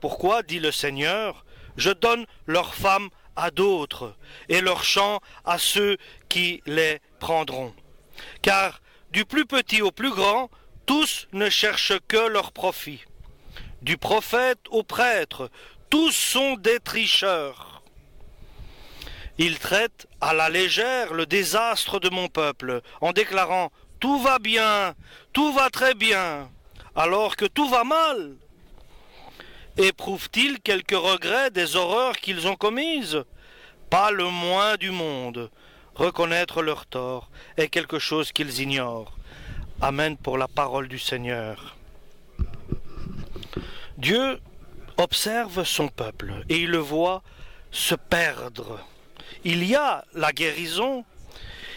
pourquoi, dit le Seigneur, je donne leurs femmes à d'autres et leurs champs à ceux qui les prendront. Car du plus petit au plus grand, tous ne cherchent que leur profit. Du prophète au prêtre, tous sont des tricheurs. Ils traitent à la légère le désastre de mon peuple, en déclarant « tout va bien, tout va très bien », alors que tout va mal. Éprouvent-ils quelques regrets des horreurs qu'ils ont commises? Pas le moins du monde. Reconnaître leur tort est quelque chose qu'ils ignorent. Amen pour la parole du Seigneur. Dieu observe son peuple et il le voit se perdre. Il y a la guérison,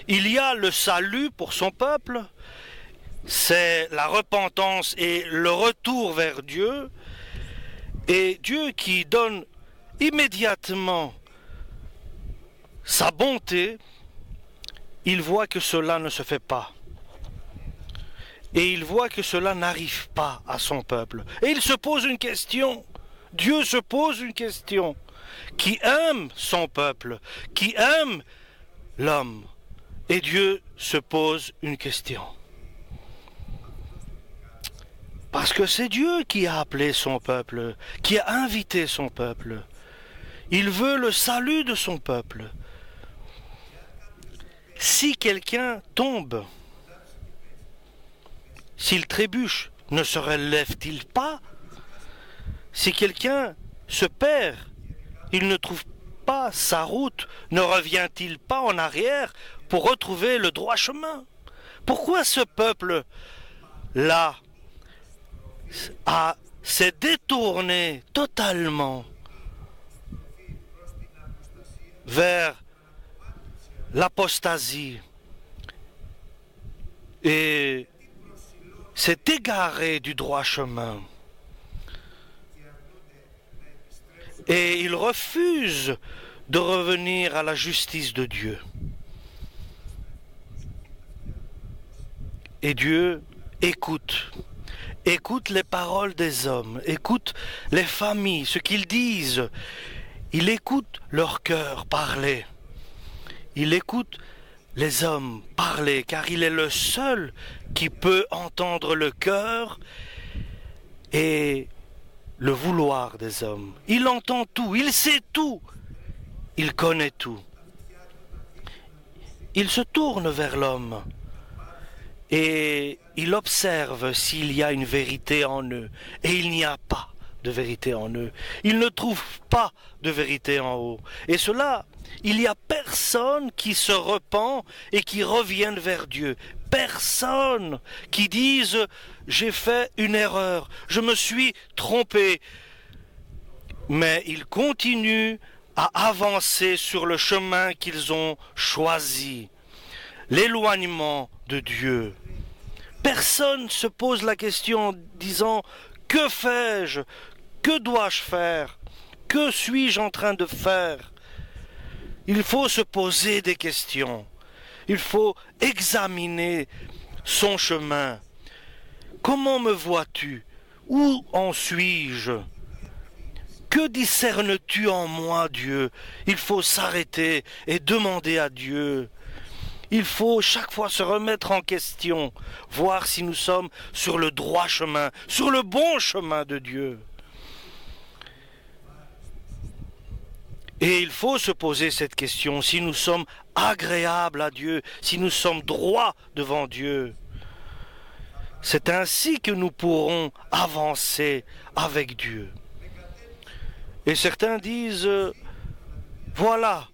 il y a le salut pour son peuple, c'est la repentance et le retour vers Dieu, et Dieu qui donne immédiatement sa bonté, il voit que cela ne se fait pas. Et il voit que cela n'arrive pas à son peuple. Et il se pose une question. Dieu se pose une question. Qui aime son peuple, qui aime l'homme. Et Dieu se pose une question. Parce que c'est Dieu qui a appelé son peuple, qui a invité son peuple. Il veut le salut de son peuple. Si quelqu'un tombe, s'il trébuche, ne se relève-t-il pas? Si quelqu'un se perd, il ne trouve pas sa route, ne revient-il pas en arrière pour retrouver le droit chemin? Pourquoi ce peuple-là s'est détourné totalement vers l'apostasie et s'est égaré du droit chemin? Et il refuse de revenir à la justice de Dieu. Et Dieu écoute les paroles des hommes, écoute les familles, ce qu'ils disent. Il écoute leur cœur parler. Il écoute les hommes parler, car il est le seul qui peut entendre le cœur et le vouloir des hommes. Il entend tout, il sait tout, il connaît tout. Il se tourne vers l'homme et il observe s'il y a une vérité en eux. Et il n'y a pas de vérité en eux. Il ne trouve pas de vérité en haut. Et cela, il n'y a personne qui se repent et qui revienne vers Dieu. Personne qui dise « j'ai fait une erreur, je me suis trompé ». Mais ils continuent à avancer sur le chemin qu'ils ont choisi, l'éloignement de Dieu. Personne ne se pose la question en disant « que fais-je? Que dois-je faire? Que suis-je en train de faire ?» Il faut se poser des questions. Il faut examiner son chemin. Comment me vois-tu? Où en suis-je? Que discernes-tu en moi, Dieu? Il faut s'arrêter et demander à Dieu. Il faut chaque fois se remettre en question, voir si nous sommes sur le droit chemin, sur le bon chemin de Dieu. Et il faut se poser cette question, si nous sommes agréables à Dieu, si nous sommes droits devant Dieu. C'est ainsi que nous pourrons avancer avec Dieu. Et certains disent, voilà,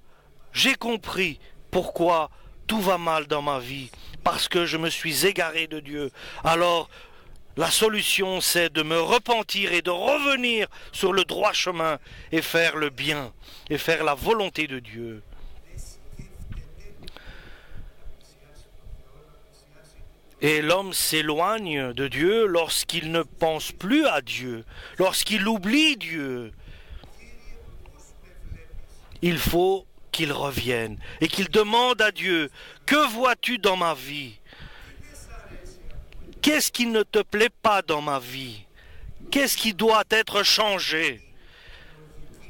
j'ai compris pourquoi tout va mal dans ma vie, parce que je me suis égaré de Dieu. Alors, la solution, c'est de me repentir et de revenir sur le droit chemin et faire le bien, et faire la volonté de Dieu. Et l'homme s'éloigne de Dieu lorsqu'il ne pense plus à Dieu, lorsqu'il oublie Dieu. Il faut qu'il revienne et qu'il demande à Dieu, que vois-tu dans ma vie? Qu'est-ce qui ne te plaît pas dans ma vie? Qu'est-ce qui doit être changé?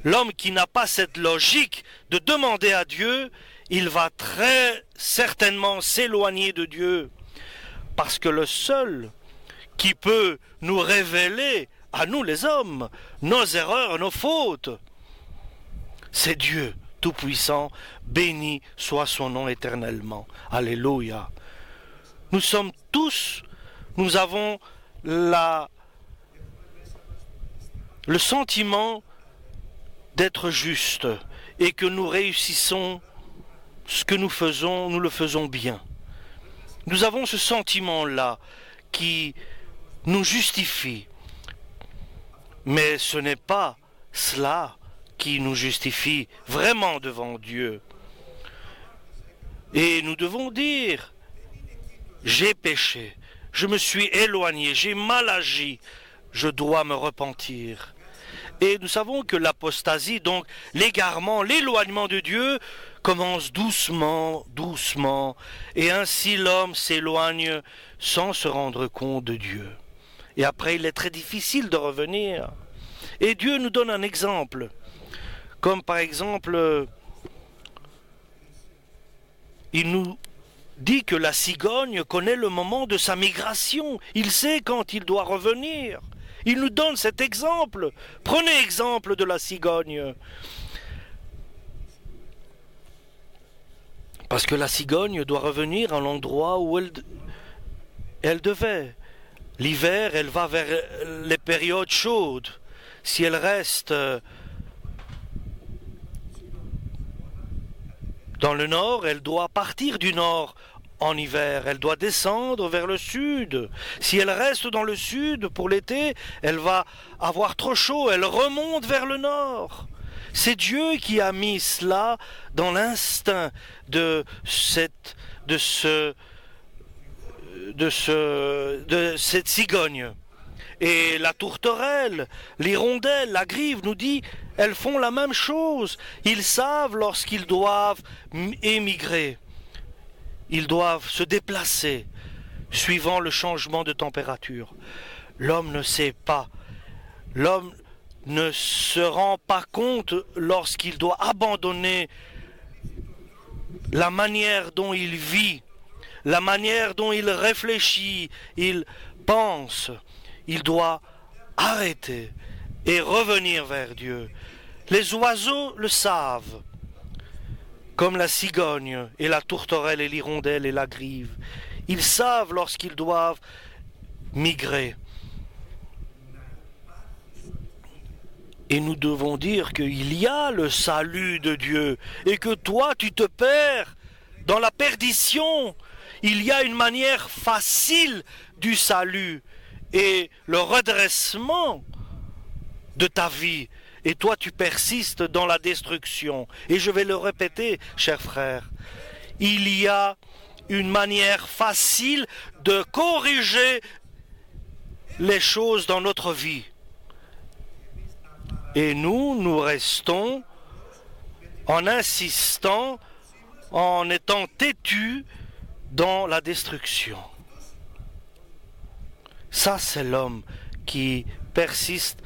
L'homme qui n'a pas cette logique de demander à Dieu, il va très certainement s'éloigner de Dieu. Parce que le seul qui peut nous révéler, à nous les hommes, nos erreurs, nos fautes, c'est Dieu Tout-Puissant, béni soit son nom éternellement. Alléluia. Nous sommes tous, nous avons le sentiment d'être justes et que nous réussissons ce que nous faisons, nous le faisons bien. Nous avons ce sentiment-là qui nous justifie. Mais ce n'est pas cela qui nous justifie vraiment devant Dieu. Et nous devons dire, j'ai péché, je me suis éloigné, j'ai mal agi, je dois me repentir. Et nous savons que l'apostasie, donc l'égarement, l'éloignement de Dieu, commence doucement, doucement, et ainsi l'homme s'éloigne sans se rendre compte de Dieu. Et après, il est très difficile de revenir. Et Dieu nous donne un exemple, comme par exemple, il nous dit que la cigogne connaît le moment de sa migration, il sait quand il doit revenir. Il nous donne cet exemple. Prenez exemple de la cigogne. Parce que la cigogne doit revenir à l'endroit où elle devait. L'hiver, elle va vers les périodes chaudes. Si elle reste dans le nord, elle doit partir du nord en hiver. Elle doit descendre vers le sud. Si elle reste dans le sud pour l'été, elle va avoir trop chaud. Elle remonte vers le nord. C'est Dieu qui a mis cela dans l'instinct de cette cigogne. Et la tourterelle, l'hirondelle, la grive nous dit, elles font la même chose. Ils savent lorsqu'ils doivent émigrer. Ils doivent se déplacer suivant le changement de température. L'homme ne sait pas. L'homme ne se rend pas compte lorsqu'il doit abandonner la manière dont il vit, la manière dont il réfléchit, il pense. Il doit arrêter et revenir vers Dieu. Les oiseaux le savent, comme la cigogne et la tourterelle et l'hirondelle et la grive. Ils savent lorsqu'ils doivent migrer. Et nous devons dire qu'il y a le salut de Dieu et que toi tu te perds dans la perdition. Il y a une manière facile du salut et le redressement de ta vie. Et toi, tu persistes dans la destruction. Et je vais le répéter, chers frères, il y a une manière facile de corriger les choses dans notre vie. Et nous restons en insistant, en étant têtus dans la destruction. Ça, c'est l'homme qui persiste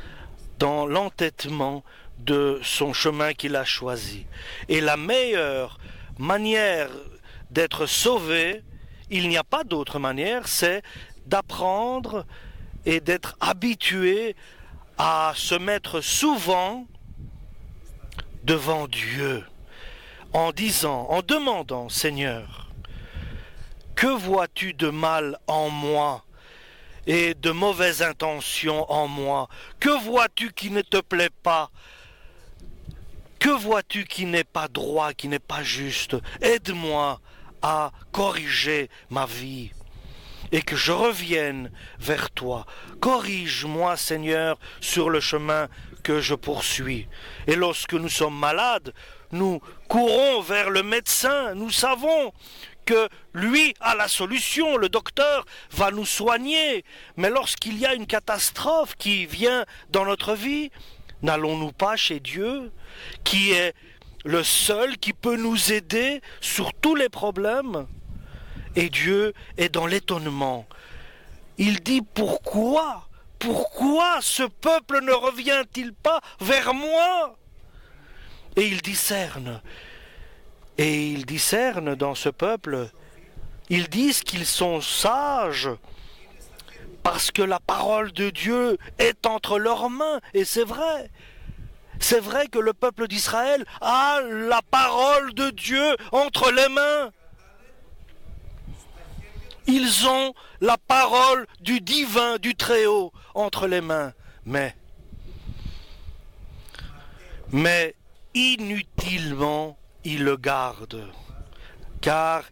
dans l'entêtement de son chemin qu'il a choisi. Et la meilleure manière d'être sauvé, il n'y a pas d'autre manière, c'est d'apprendre et d'être habitué à se mettre souvent devant Dieu, en disant, en demandant, Seigneur, que vois-tu de mal en moi et de mauvaises intentions en moi? Que vois-tu qui ne te plaît pas? Que vois-tu qui n'est pas droit, qui n'est pas juste? Aide-moi à corriger ma vie et que je revienne vers toi. Corrige-moi, Seigneur, sur le chemin que je poursuis. Et lorsque nous sommes malades, nous courons vers le médecin. Nous savons que lui a la solution, le docteur va nous soigner. Mais lorsqu'il y a une catastrophe qui vient dans notre vie, n'allons-nous pas chez Dieu, qui est le seul qui peut nous aider sur tous les problèmes? Et Dieu est dans l'étonnement. Il dit, pourquoi pourquoi ce peuple ne revient-il pas vers moi? Et il discerne. Et il discerne dans ce peuple. Ils disent qu'ils sont sages parce que la parole de Dieu est entre leurs mains. Et c'est vrai. C'est vrai que le peuple d'Israël a la parole de Dieu entre les mains. Ils ont la parole du divin, du Très-Haut entre les mains. Mais inutilement, ils le gardent, car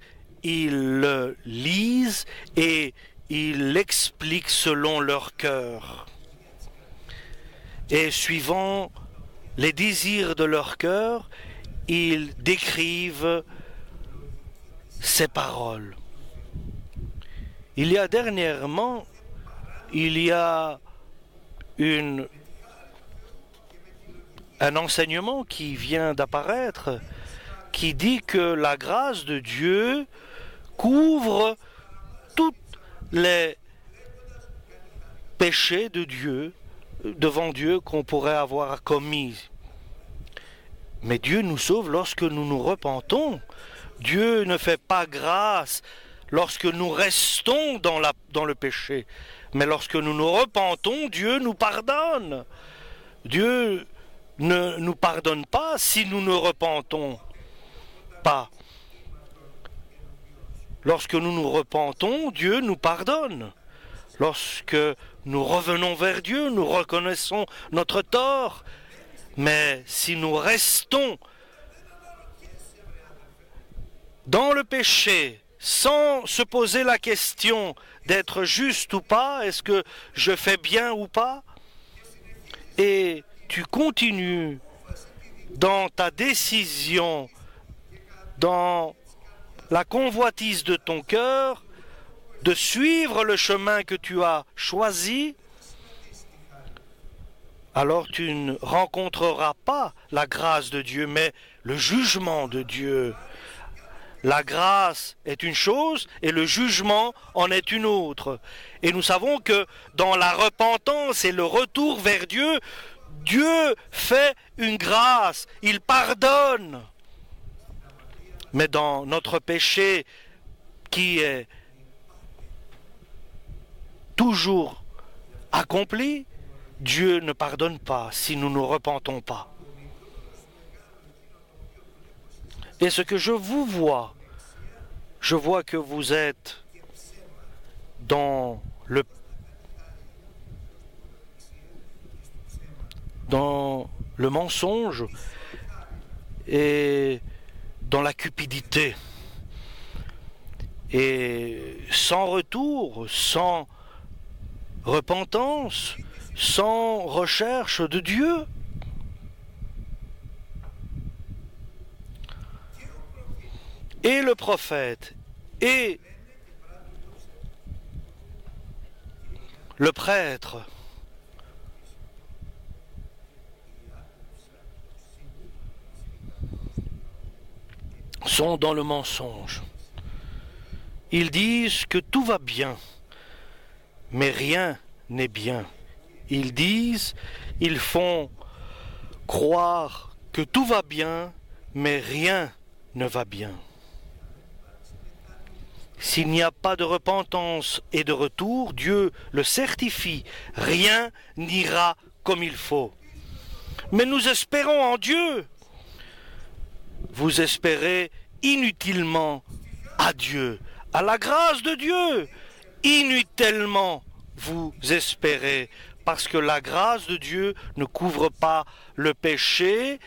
ils le lisent et ils l'expliquent selon leur cœur. Et suivant les désirs de leur cœur, ils décrivent ces paroles. Dernièrement, il y a un enseignement qui vient d'apparaître qui dit que la grâce de Dieu couvre tous les péchés de Dieu devant Dieu qu'on pourrait avoir commis. Mais Dieu nous sauve lorsque nous nous repentons. Dieu ne fait pas grâce lorsque nous restons dans le péché. Mais lorsque nous nous repentons, Dieu nous pardonne. Dieu ne nous pardonne pas si nous ne repentons pas. Lorsque nous nous repentons, Dieu nous pardonne. Lorsque nous revenons vers Dieu, nous reconnaissons notre tort. Mais si nous restons dans le péché, sans se poser la question d'être juste ou pas, est-ce que je fais bien ou pas, et tu continues dans ta décision, dans la convoitise de ton cœur, de suivre le chemin que tu as choisi, alors tu ne rencontreras pas la grâce de Dieu, mais le jugement de Dieu. La grâce est une chose et le jugement en est une autre. Et nous savons que dans la repentance et le retour vers Dieu, Dieu fait une grâce, il pardonne. Mais dans notre péché qui est toujours accompli, Dieu ne pardonne pas si nous ne repentons pas. Et ce que je vois que vous êtes dans le mensonge et dans la cupidité. Et sans retour, sans repentance, sans recherche de Dieu. Et le prophète et le prêtre sont dans le mensonge. Ils disent que tout va bien, mais rien n'est bien. Ils font croire que tout va bien, mais rien ne va bien. S'il n'y a pas de repentance et de retour, Dieu le certifie, rien n'ira comme il faut. Mais nous espérons en Dieu. Vous espérez inutilement à Dieu, à la grâce de Dieu. Inutilement vous espérez, parce que la grâce de Dieu ne couvre pas le péché.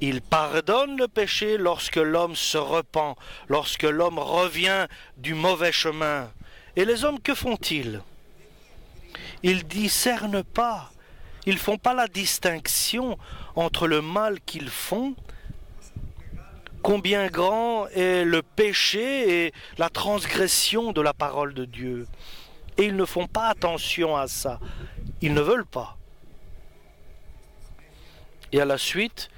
Il pardonne le péché lorsque l'homme se repent, lorsque l'homme revient du mauvais chemin. Et les hommes, que font-ils? Ils discernent pas, ils font pas la distinction entre le mal qu'ils font, combien grand est le péché et la transgression de la parole de Dieu. Et ils ne font pas attention à ça, ils ne veulent pas. Et à la suite,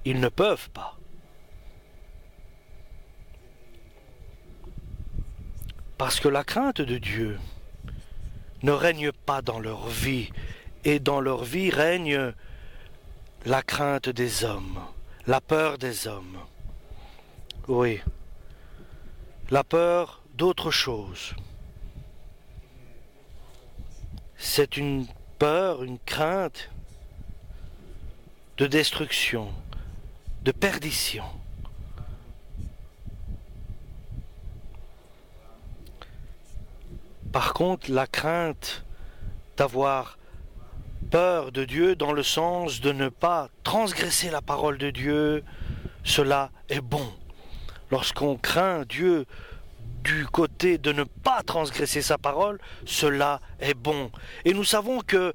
ils ne peuvent pas. Parce que la crainte de Dieu ne règne pas dans leur vie. Et dans leur vie règne la crainte des hommes, la peur des hommes. Oui, la peur d'autre chose. C'est une peur, une crainte de destruction, de perdition. Par contre, la crainte d'avoir peur de Dieu dans le sens de ne pas transgresser la parole de Dieu, cela est bon. Lorsqu'on craint Dieu du côté de ne pas transgresser sa parole, cela est bon. Et nous savons que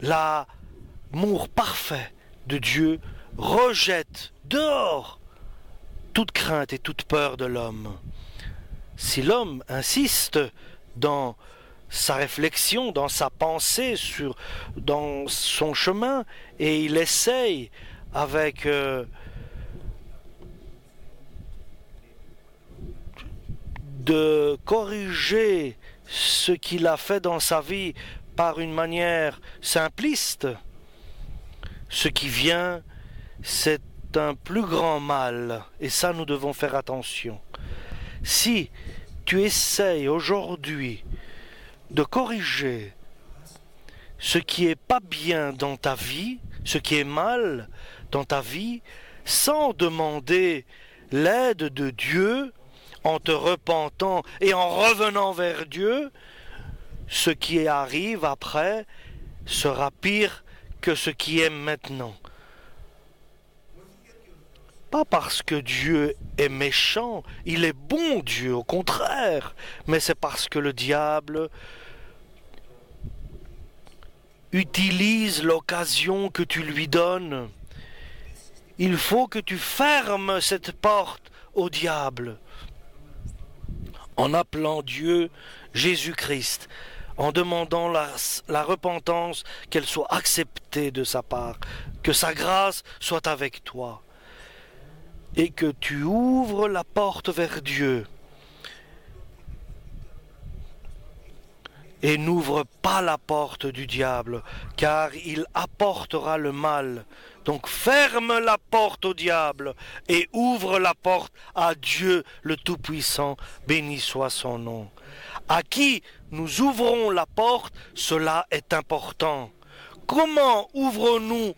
l'amour parfait de Dieu rejette dehors toute crainte et toute peur de l'homme. Si l'homme insiste dans sa réflexion, dans sa pensée, dans son chemin, et il essaye avec de corriger ce qu'il a fait dans sa vie par une manière simpliste, ce qui vient, c'est un plus grand mal, et ça nous devons faire attention. Si tu essayes aujourd'hui de corriger ce qui est pas bien dans ta vie, ce qui est mal dans ta vie, sans demander l'aide de Dieu, en te repentant et en revenant vers Dieu, ce qui arrive après sera pire que ce qui est maintenant. Pas parce que Dieu est méchant, il est bon Dieu, au contraire, mais c'est parce que le diable utilise l'occasion que tu lui donnes. Il faut que tu fermes cette porte au diable en appelant Dieu Jésus-Christ, en demandant la repentance, qu'elle soit acceptée de sa part, que sa grâce soit avec toi, et que tu ouvres la porte vers Dieu. Et n'ouvre pas la porte du diable, car il apportera le mal. Donc ferme la porte au diable et ouvre la porte à Dieu le Tout-Puissant, béni soit son nom. À qui nous ouvrons la porte, cela est important. Comment ouvrons-nous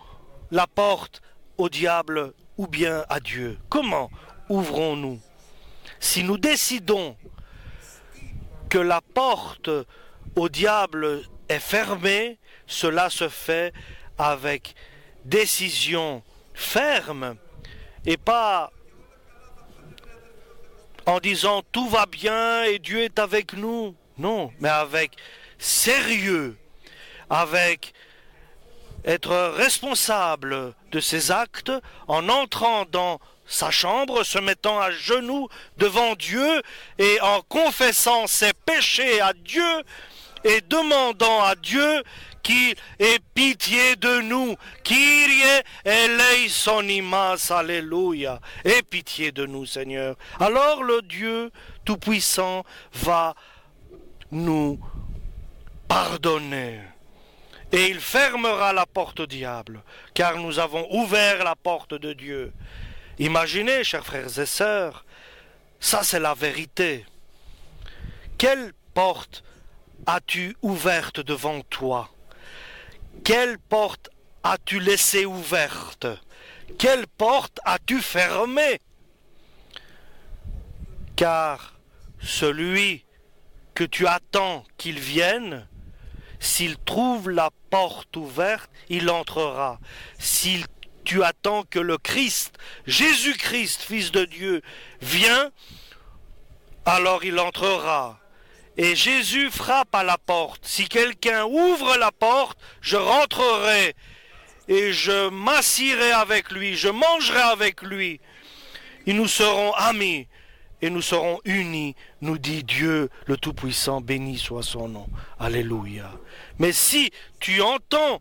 la porte au diable ou bien à Dieu? Comment ouvrons-nous? Si nous décidons que la porte au diable est fermée, cela se fait avec décision ferme et pas en disant tout va bien et Dieu est avec nous. Non, mais avec sérieux, avec être responsable de ses actes en entrant dans sa chambre, se mettant à genoux devant Dieu et en confessant ses péchés à Dieu et demandant à Dieu qu'il ait pitié de nous. Kyrie eleisonimas, alléluia. Aie pitié de nous, Seigneur. Alors le Dieu Tout-Puissant va nous pardonner. Et il fermera la porte au diable, car nous avons ouvert la porte de Dieu. Imaginez, chers frères et sœurs, ça c'est la vérité. Quelle porte as-tu ouverte devant toi? Quelle porte as-tu laissée ouverte? Quelle porte as-tu fermée? Car celui que tu attends qu'il vienne, s'il trouve la porte ouverte, il entrera. Si tu attends que le Christ, Jésus-Christ, Fils de Dieu, vienne, alors il entrera. Et Jésus frappe à la porte. Si quelqu'un ouvre la porte, je rentrerai et je m'assierai avec lui, je mangerai avec lui. Et nous serons amis et nous serons unis, nous dit Dieu le Tout-Puissant, béni soit son nom. Alléluia. Mais si tu entends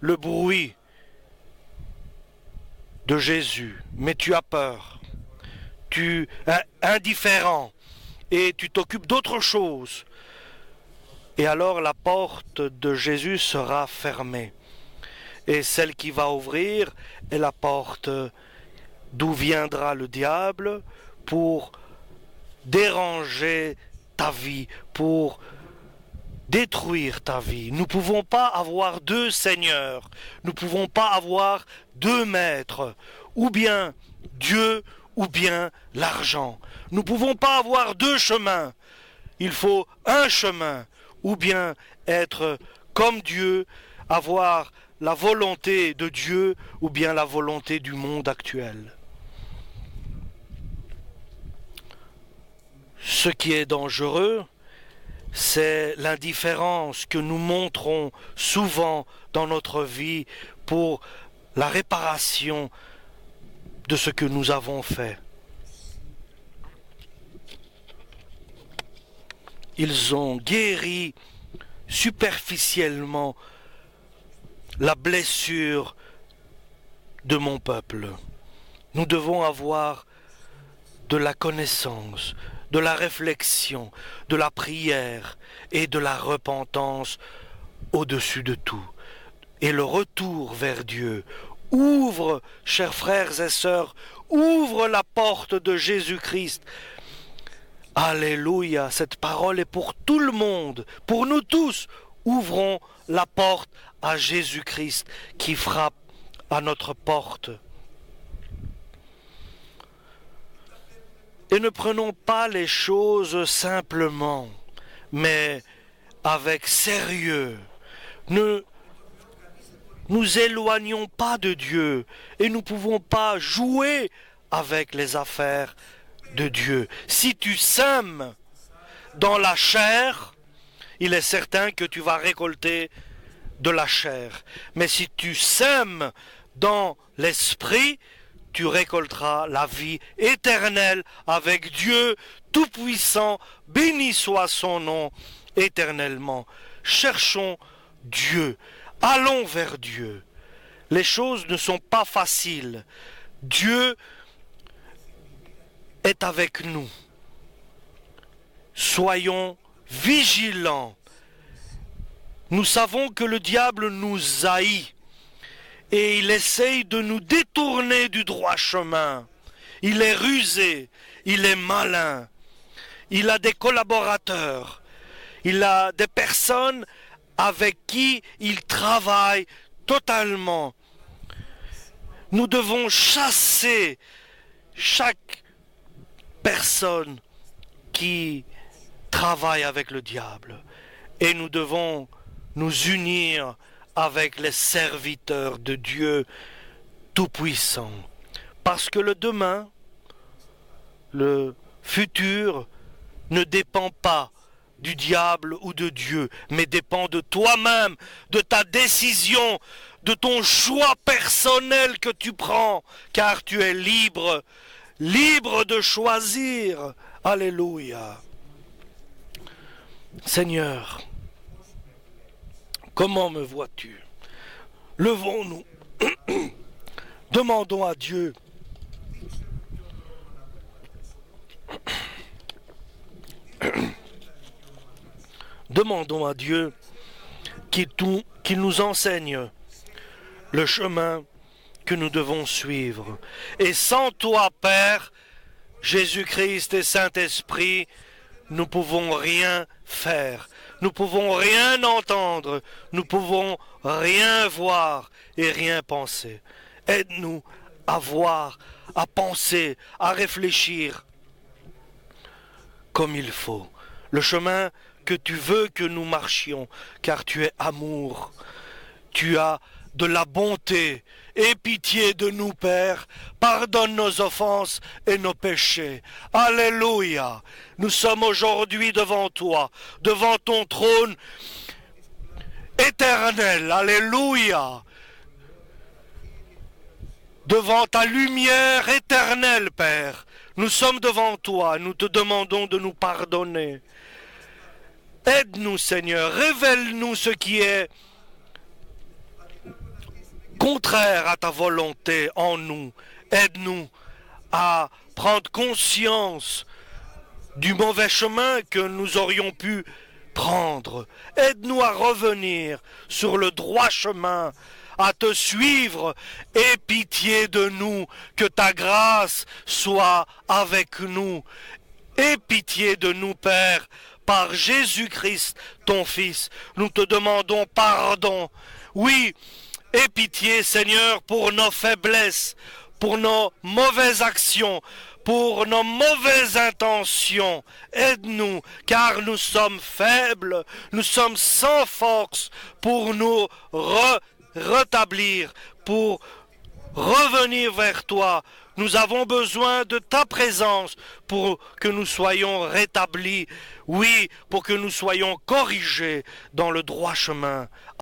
le bruit de Jésus, mais tu as peur, tu es indifférent, et tu t'occupes d'autre chose, Et alors la porte de Jésus sera fermée. Et celle qui va ouvrir est la porte d'où viendra le diable pour déranger ta vie, pour détruire ta vie. Nous ne pouvons pas avoir deux seigneurs, nous ne pouvons pas avoir deux maîtres, ou bien Dieu ou bien l'argent. Nous ne pouvons pas avoir deux chemins, il faut un chemin, ou bien être comme Dieu, avoir la volonté de Dieu ou bien la volonté du monde actuel. Ce qui est dangereux, c'est l'indifférence que nous montrons souvent dans notre vie pour la réparation de ce que nous avons fait. Ils ont guéri superficiellement la blessure de mon peuple. Nous devons avoir de la connaissance, de la réflexion, de la prière et de la repentance au-dessus de tout. Et le retour vers Dieu. Ouvre, chers frères et sœurs, ouvre la porte de Jésus-Christ. Alléluia, cette parole est pour tout le monde, pour nous tous. Ouvrons la porte à Jésus-Christ qui frappe à notre porte. Et ne prenons pas les choses simplement, mais avec sérieux. Ne nous éloignons pas de Dieu et nous ne pouvons pas jouer avec les affaires de Dieu. Si tu sèmes dans la chair, il est certain que tu vas récolter de la chair. Mais si tu sèmes dans l'esprit, tu récolteras la vie éternelle avec Dieu Tout-Puissant. Béni soit son nom éternellement. Cherchons Dieu. Allons vers Dieu. Les choses ne sont pas faciles. Dieu est avec nous. Soyons vigilants. Nous savons que le diable nous haït et il essaye de nous détourner du droit chemin. Il est rusé, il est malin, il a des collaborateurs, il a des personnes avec qui il travaille totalement. Nous devons chasser chaque personne qui travaille avec le diable et nous devons nous unir avec les serviteurs de Dieu Tout-Puissant. Parce que le demain, le futur, ne dépend pas du diable ou de Dieu, mais dépend de toi-même, de ta décision, de ton choix personnel que tu prends, car tu es libre, libre de choisir. Alléluia. Seigneur, comment me vois-tu? Levons-nous, demandons à Dieu demandons à Dieu qu'il nous enseigne le chemin que nous devons suivre. Et sans toi, Père, Jésus-Christ et Saint-Esprit, nous pouvons rien faire, nous pouvons rien entendre, nous pouvons rien voir et rien penser. Aide-nous à voir, à penser, à réfléchir comme il faut. Le chemin que tu veux que nous marchions, car tu es amour, tu as de la bonté. Aie pitié de nous, Père, pardonne nos offenses et nos péchés. Alléluia. Nous sommes aujourd'hui devant toi, devant ton trône éternel. Alléluia. Devant ta lumière éternelle, Père. Nous sommes devant toi, nous te demandons de nous pardonner. Aide-nous, Seigneur, révèle-nous ce qui est contraire à ta volonté en nous. Aide-nous à prendre conscience du mauvais chemin que nous aurions pu prendre. Aide-nous à revenir sur le droit chemin, à te suivre. Aie pitié de nous, que ta grâce soit avec nous. Aie pitié de nous, Père, par Jésus-Christ, ton Fils. Nous te demandons pardon. Oui, aie pitié, Seigneur, pour nos faiblesses, pour nos mauvaises actions, pour nos mauvaises intentions. Aide-nous, car nous sommes faibles, nous sommes sans force pour nous rétablir, pour revenir vers toi. Nous avons besoin de ta présence pour que nous soyons rétablis, oui, pour que nous soyons corrigés dans le droit chemin.